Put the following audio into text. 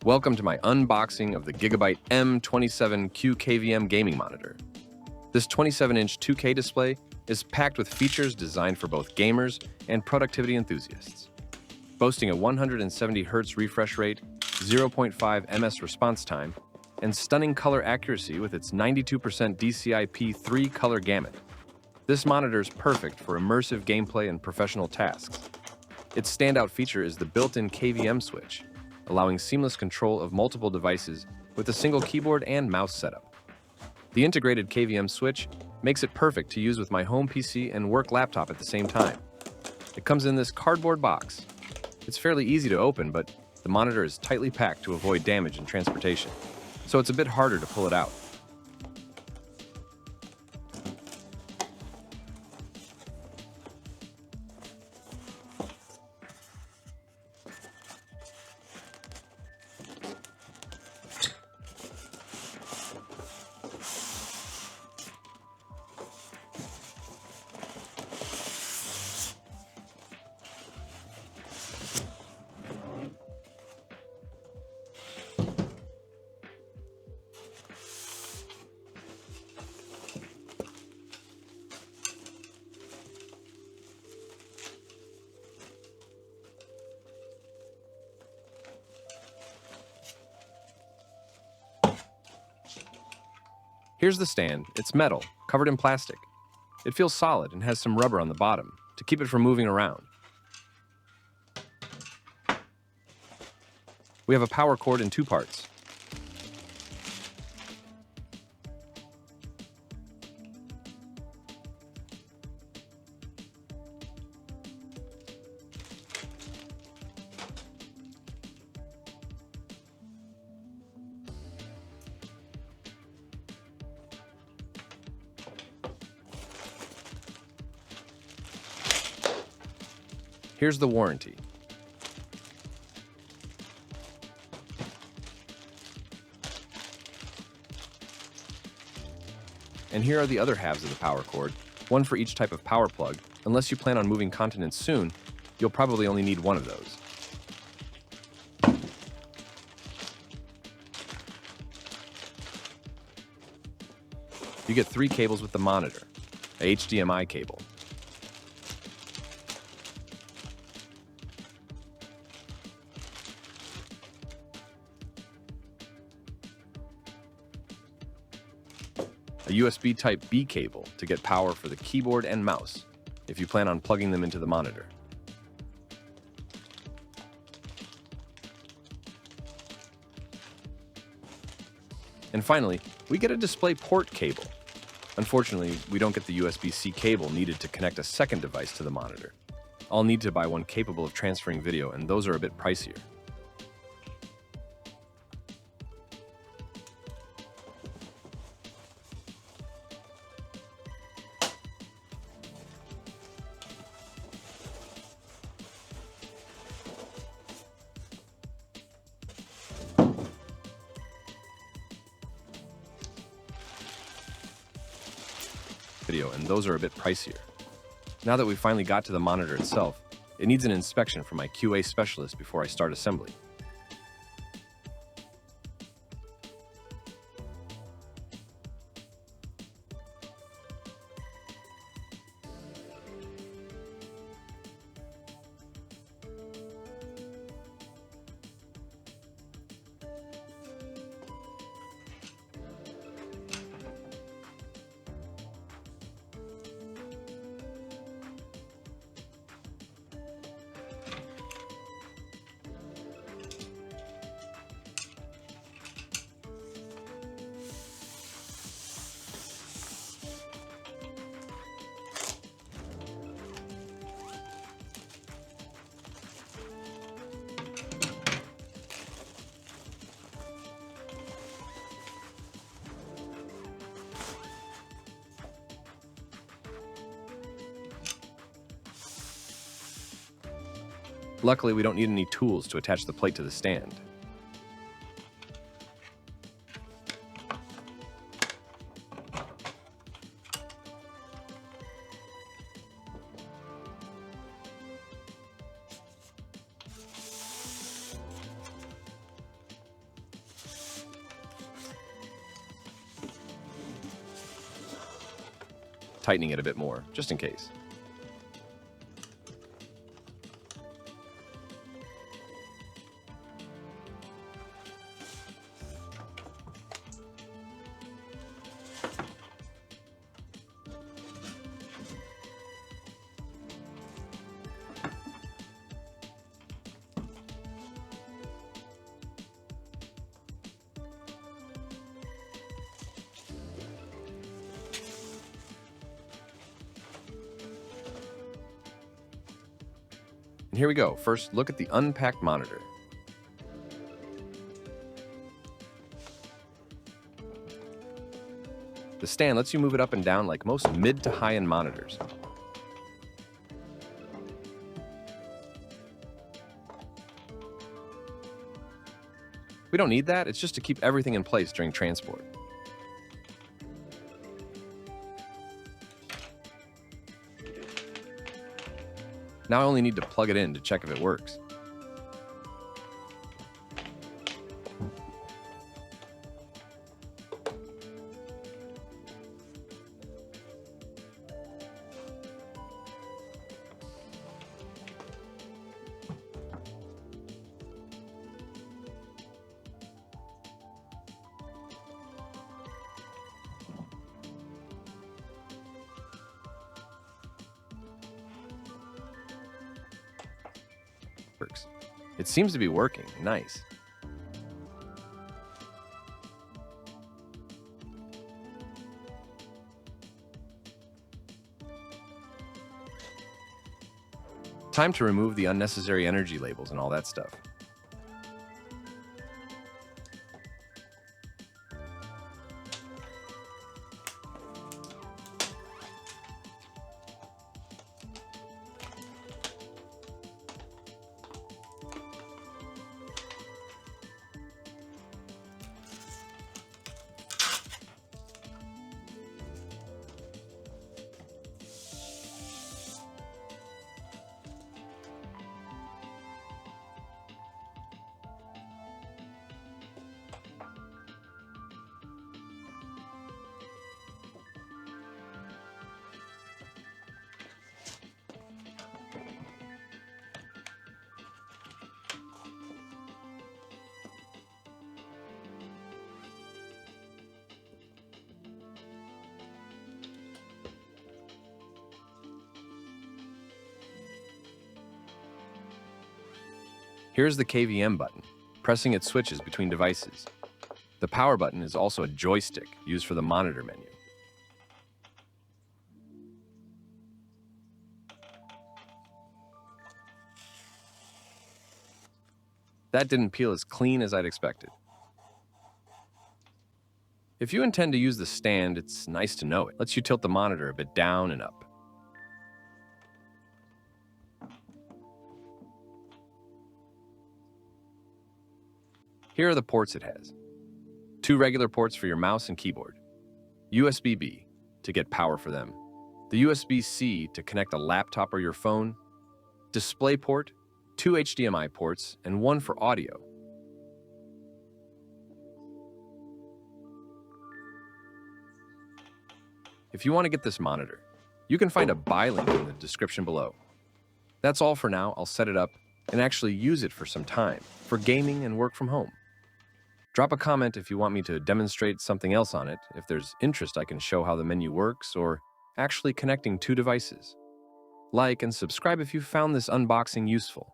Welcome to my unboxing of the GIGABYTE M27Q KVM gaming monitor. This 27-inch 2K display is packed with features designed for both gamers and productivity enthusiasts. Boasting a 170 Hz refresh rate, 0.5 ms response time, and stunning color accuracy with its 92% DCI-P3 color gamut, this monitor is perfect for immersive gameplay and professional tasks. Its standout feature is the built-in KVM switch, allowing seamless control of multiple devices with a single keyboard and mouse setup. The integrated KVM switch makes it perfect to use with my home PC and work laptop at the same time. It comes in this cardboard box. It's fairly easy to open, but the monitor is tightly packed to avoid damage in transportation, so it's a bit harder to pull it out. Here's the stand. It's metal, covered in plastic. It feels solid and has some rubber on the bottom to keep it from moving around. We have a power cord in two parts. Here's the warranty. And here are the other halves of the power cord, one for each type of power plug. Unless you plan on moving continents soon, you'll probably only need one of those. You get 3 cables with the monitor, a HDMI cable, a USB Type-B cable to get power for the keyboard and mouse, if you plan on plugging them into the monitor. And finally, we get a display port cable. Unfortunately, we don't get the USB-C cable needed to connect a second device to the monitor. I'll need to buy one capable of transferring video, and those are a bit pricier. And those are a bit pricier. Now that we finally got to the monitor itself, it needs an inspection from my QA specialist before I start assembly. Luckily, we don't need any tools to attach the plate to the stand. tightening it a bit more, just in case. And here we go. First, look at the unpacked monitor. The stand lets you move it up and down like most mid to high-end monitors. We don't need that, it's just to keep everything in place during transport. Now I only need to plug it in to check if it works. It seems to be working. Nice. Time to remove the unnecessary energy labels and all that stuff. Here's the KVM button. Pressing it switches between devices. The power button is also a joystick used for the monitor menu. That didn't peel as clean as I'd expected. If you intend to use the stand, it's nice to know it. Lets you tilt the monitor a bit down and up. Here are the ports it has. 2 regular ports for your mouse and keyboard. USB-B to get power for them. The USB-C to connect a laptop or your phone. DisplayPort, 2 HDMI ports, and 1 for audio. If you want to get this monitor, you can find a buy link in the description below. That's all for now. I'll set it up and actually use it for some time, for gaming and work from home. Drop a comment if you want me to demonstrate something else on it. If there's interest, I can show how the menu works or actually connecting 2 devices. Like and subscribe if you found this unboxing useful.